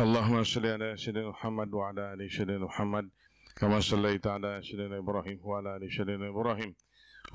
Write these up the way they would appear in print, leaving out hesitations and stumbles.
Allahumma salli ala sayyidina Muhammad wa ala ali sayyidina Muhammad kama sallaita ala sayyidina Ibrahim wa ala ali sayyidina Ibrahim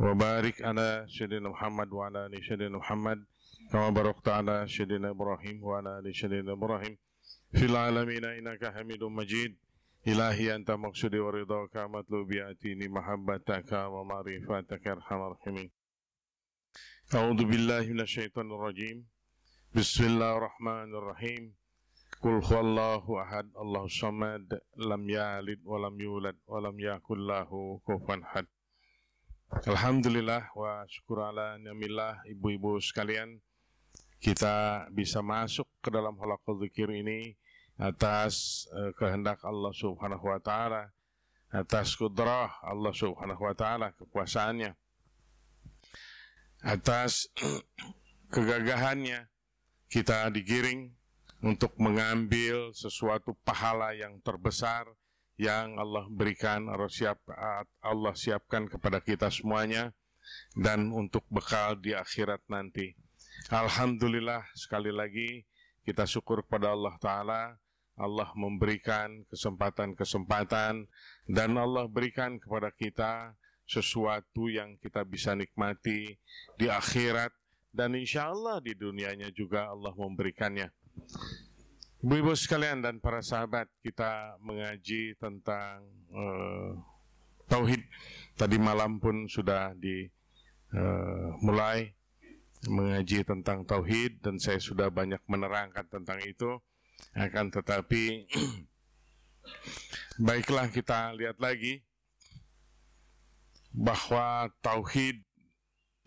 wa barik ala sayyidina Muhammad wa ala ali sayyidina Muhammad kama barakta ala sayyidina Ibrahim wa ala ali sayyidina Ibrahim fil alamin innaka Hamidum Majid. Ilahi anta maqsudi wa ridhaka matlubi atini mahabbataka wa ma'rifataka arhamar rahimin. A'udzu billahi minasyaitonir rajim. Bismillahirrahmanirrahim. Qul huwallahu ahad, Allahus samad, lam yalid wa lam yulad wa lam yakul lahu kufuwan ahad. Alhamdulillah wa syukur ala ni'amillah, ibu-ibu sekalian, kita bisa masuk ke dalam halaqah zikir ini atas kehendak Allah Subhanahu wa taala, atas kudrah Allah Subhanahu wa taala, kekuasaannya, atas kegagahannya kita digiring untuk mengambil sesuatu pahala yang terbesar yang Allah berikan, Allah siapkan kepada kita semuanya, dan untuk bekal di akhirat nanti. Alhamdulillah, sekali lagi kita syukur kepada Allah Ta'ala. Allah memberikan kesempatan-kesempatan dan Allah berikan kepada kita sesuatu yang kita bisa nikmati di akhirat, dan insya Allah di dunianya juga Allah memberikannya. Ibu-ibu sekalian dan para sahabat, kita mengaji tentang tauhid. Tadi malam pun sudah dimulai mengaji tentang tauhid, dan saya sudah banyak menerangkan tentang itu. Akan tetapi baiklah, kita lihat lagi bahwa tauhid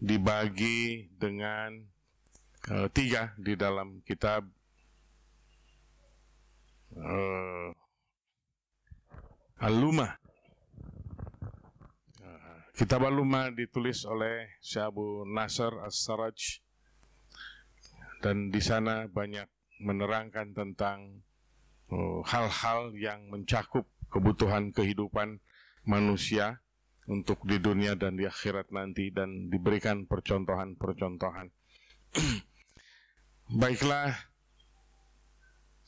dibagi dengan tiga di dalam kitab Al-Lumah. Kitab Al-Lumah ditulis oleh Syekh Abu Nasr As-Saraj, dan di sana banyak menerangkan tentang hal-hal yang mencakup kebutuhan kehidupan manusia untuk di dunia dan di akhirat nanti, dan diberikan percontohan-percontohan. Baiklah,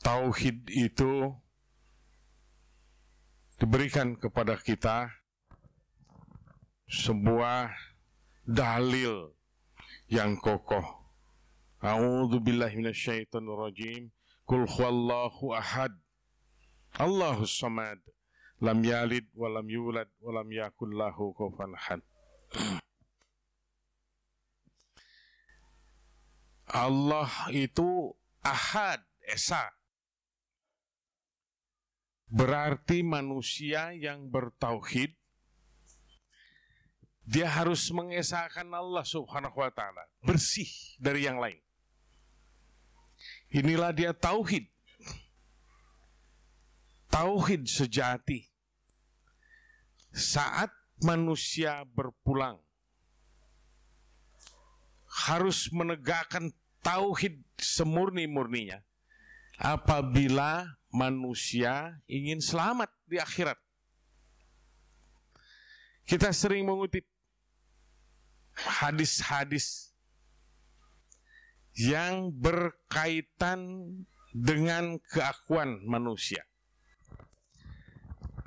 tauhid itu diberikan kepada kita sebuah dalil yang kokoh. A'udzu billahi minasyaitonir rajim. Qul huwallahu ahad, Allahus samad, lam yalid wa lam yulad wa lam yakul lahu kufuwan ahad. Allah itu ahad, esa. Berarti manusia yang bertauhid, dia harus mengesahkan Allah Subhanahu wa taala, bersih dari yang lain. Inilah dia tauhid. Tauhid sejati. Saat manusia berpulang, harus menegakkan tauhid semurni-murninya apabila manusia ingin selamat di akhirat. Kita sering mengutip hadis-hadis yang berkaitan dengan keakuan manusia.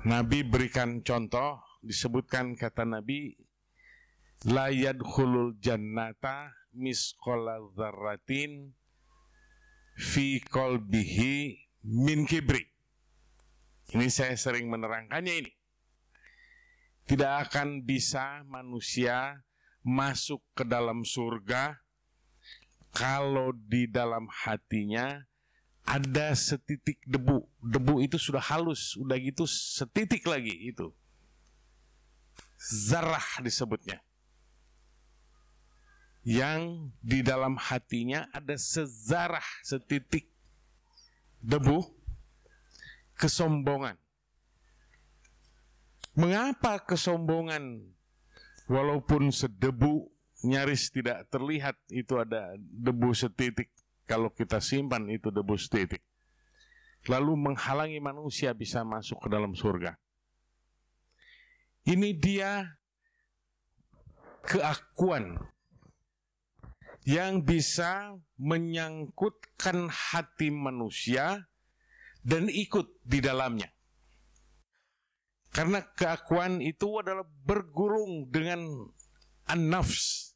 Nabi berikan contoh, disebutkan kata Nabi, la yadkhulul jannata misqala dzarratin fi qalbihi min kibri. Ini saya sering menerangkannya ini. Tidak akan bisa manusia masuk ke dalam surga kalau di dalam hatinya ada setitik debu. Debu itu sudah halus, udah gitu setitik lagi itu. Zarah disebutnya. Yang di dalam hatinya ada sezarah, setitik debu kesombongan. Mengapa kesombongan? Walaupun sedebu nyaris tidak terlihat, itu ada debu setitik. Kalau kita simpan itu debu setitik, lalu menghalangi manusia bisa masuk ke dalam surga. Ini dia keakuan yang bisa menyangkutkan hati manusia dan ikut di dalamnya. Karena keakuan itu adalah bergurung dengan an-nafs.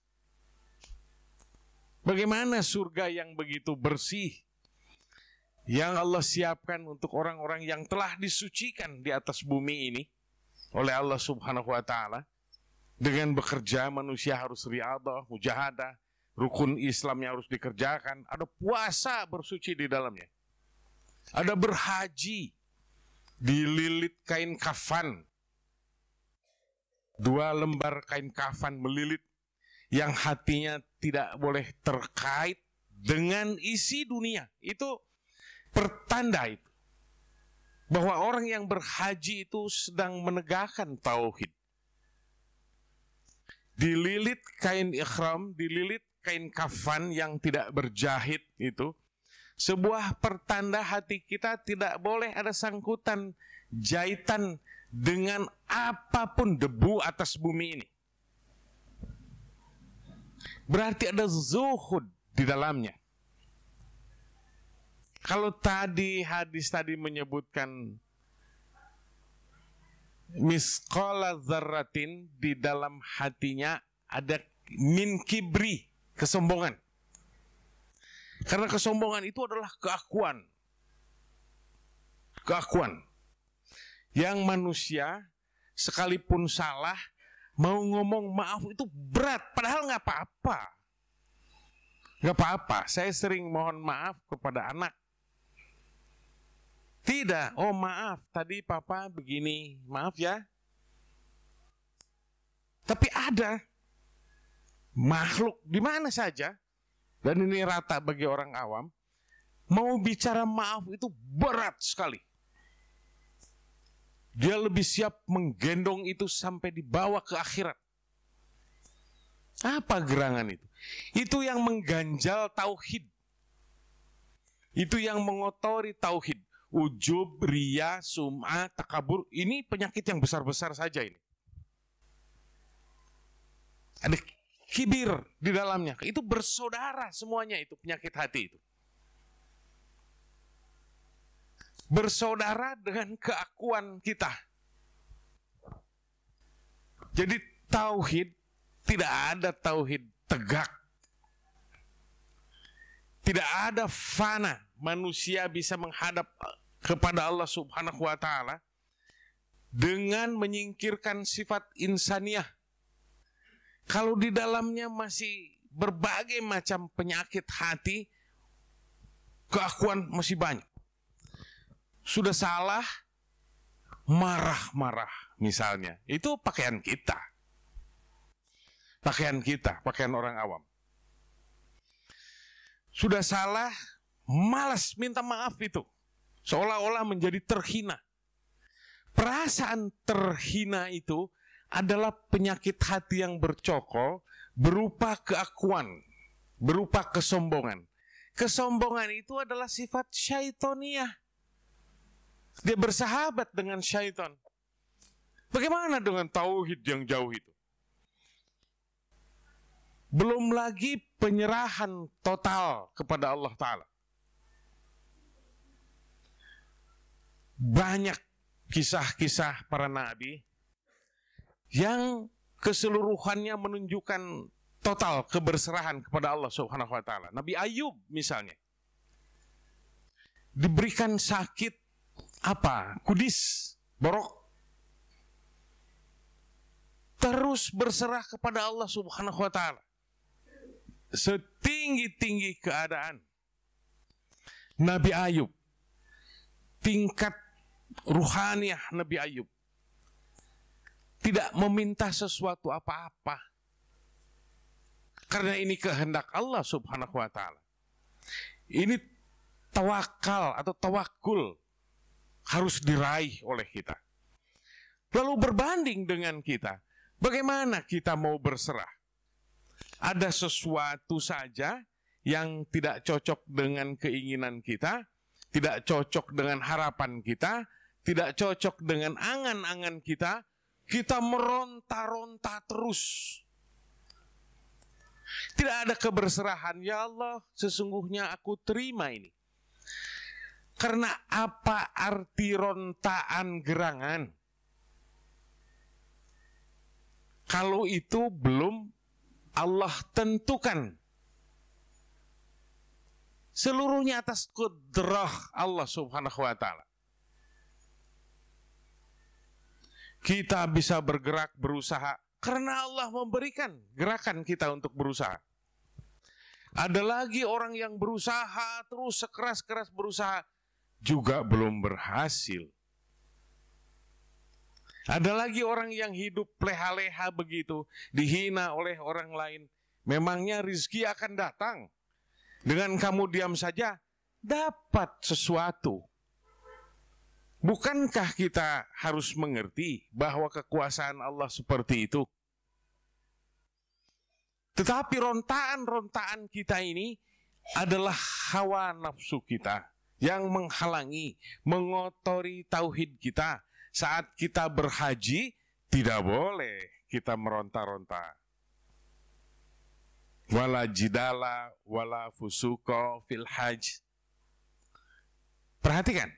Bagaimana surga yang begitu bersih yang Allah siapkan untuk orang-orang yang telah disucikan di atas bumi ini oleh Allah Subhanahu wa taala. Dengan bekerja manusia harus riyadhah, mujahadah, rukun Islam yang harus dikerjakan, ada puasa bersuci di dalamnya. Ada berhaji, dililit kain kafan. 2 lembar kain kafan melilit yang hatinya tidak boleh terkait dengan isi dunia. Itu pertanda itu bahwa orang yang berhaji itu sedang menegakkan tauhid. Dililit kain ikhram, dililit kain kafan yang tidak berjahit itu sebuah pertanda hati kita tidak boleh ada sangkutan jahitan dengan apapun debu atas bumi ini. Berarti ada zuhud di dalamnya. Kalau tadi hadis tadi menyebutkan misqala dzarratin, di dalam hatinya ada min kibri, kesombongan. Karena kesombongan itu adalah keakuan. Keakuan. Yang manusia sekalipun salah mau ngomong maaf itu berat, padahal nggak apa-apa. Nggak apa-apa. Saya sering mohon maaf kepada anak. Tidak, oh maaf, tadi papa begini, maaf ya. Tapi ada makhluk di mana saja, dan ini rata bagi orang awam, mau bicara maaf itu berat sekali. Dia lebih siap menggendong itu sampai dibawa ke akhirat. Apa gerangan itu? Itu yang mengganjal tauhid. Itu yang mengotori tauhid. Ujub, riya, sum'ah, takabur, ini penyakit yang besar-besar saja ini. Ada kibir di dalamnya. Itu bersaudara semuanya itu, penyakit hati itu. Bersaudara dengan keakuan kita. Jadi tauhid, tidak ada tauhid tegak. Tidak ada fana. Manusia bisa menghadap kepada Allah Subhanahu wa taala dengan menyingkirkan sifat insaniah. Kalau di dalamnya masih berbagai macam penyakit hati, keakuan masih banyak. Sudah salah, marah-marah misalnya. Itu pakaian kita. Pakaian kita, pakaian orang awam. Sudah salah, malas minta maaf itu. Seolah-olah menjadi terhina. Perasaan terhina itu adalah penyakit hati yang bercokol berupa keakuan, berupa kesombongan. Kesombongan itu adalah sifat syaitoniah. Dia bersahabat dengan syaitan. Bagaimana dengan tauhid yang jauh itu? Belum lagi penyerahan total kepada Allah Ta'ala. Banyak kisah-kisah para nabi yang keseluruhannya menunjukkan total keberserahan kepada Allah Subhanahu wa taala. Nabi Ayub misalnya diberikan sakit kudis, borok. Terus berserah kepada Allah Subhanahu wa taala. Setinggi-tinggi keadaan Nabi Ayub, tingkat ruhaniah Nabi Ayub, tidak meminta sesuatu apa-apa. Karena ini kehendak Allah Subhanahu wa taala. Ini tawakal atau tawakul harus diraih oleh kita. Lalu berbanding dengan kita, bagaimana kita mau berserah? Ada sesuatu saja yang tidak cocok dengan keinginan kita, tidak cocok dengan harapan kita, tidak cocok dengan angan-angan kita, kita meronta-ronta terus. Tidak ada keberserahan. Ya Allah, sesungguhnya aku terima ini. Karena apa arti rontaan gerangan? Kalau itu belum Allah tentukan. Seluruhnya atas kudrah Allah subhanahu wa ta'ala. Kita bisa bergerak, berusaha, karena Allah memberikan gerakan kita untuk berusaha. Ada lagi orang yang berusaha, terus sekeras-keras berusaha, juga belum berhasil. Ada lagi orang yang hidup leha-leha begitu, dihina oleh orang lain. Memangnya rizki akan datang. Dengan kamu diam saja, dapat sesuatu. Bukankah kita harus mengerti bahwa kekuasaan Allah seperti itu? Tetapi rontaan-rontaan kita ini adalah hawa nafsu kita yang menghalangi, mengotori tauhid kita. Saat kita berhaji, tidak boleh kita meronta-ronta. Wala jidala, wala fusuko fil haj. Perhatikan.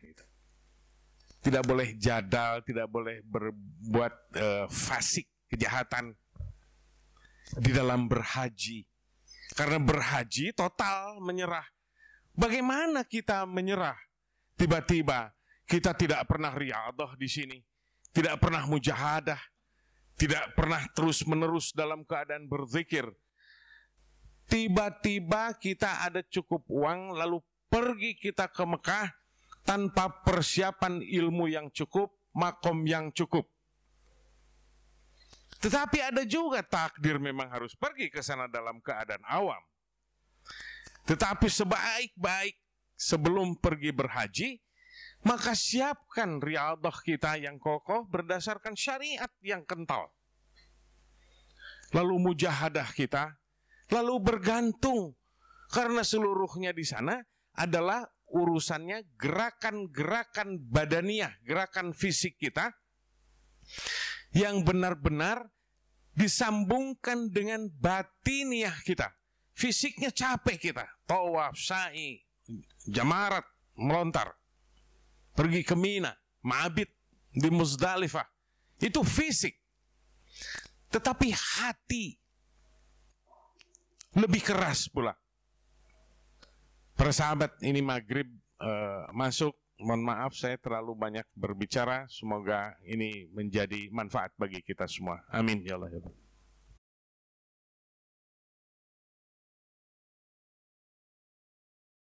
Tidak boleh jadal, tidak boleh berbuat fasik, kejahatan di dalam berhaji. Karena berhaji total menyerah. Bagaimana kita menyerah? Tiba-tiba kita tidak pernah riyadhah di sini, tidak pernah mujahadah, tidak pernah terus-menerus dalam keadaan berzikir. Tiba-tiba kita ada cukup uang, lalu pergi kita ke Mekah tanpa persiapan ilmu yang cukup, makom yang cukup. Tetapi ada juga takdir memang harus pergi ke sana dalam keadaan awam. Tetapi sebaik-baik sebelum pergi berhaji, maka siapkan riyadhah kita yang kokoh berdasarkan syariat yang kental. Lalu mujahadah kita, lalu bergantung. Karena seluruhnya di sana adalah urusannya gerakan-gerakan badaniyah, gerakan fisik kita yang benar-benar disambungkan dengan batiniyah kita. Fisiknya capek kita, tawaf, sa'i, jamarat, melontar, pergi ke Mina, ma'abid di Muzdalifah, itu fisik. Tetapi hati lebih keras pula. Para sahabat, ini maghrib masuk. Mohon maaf saya terlalu banyak berbicara. Semoga ini menjadi manfaat bagi kita semua. Amin ya Allah.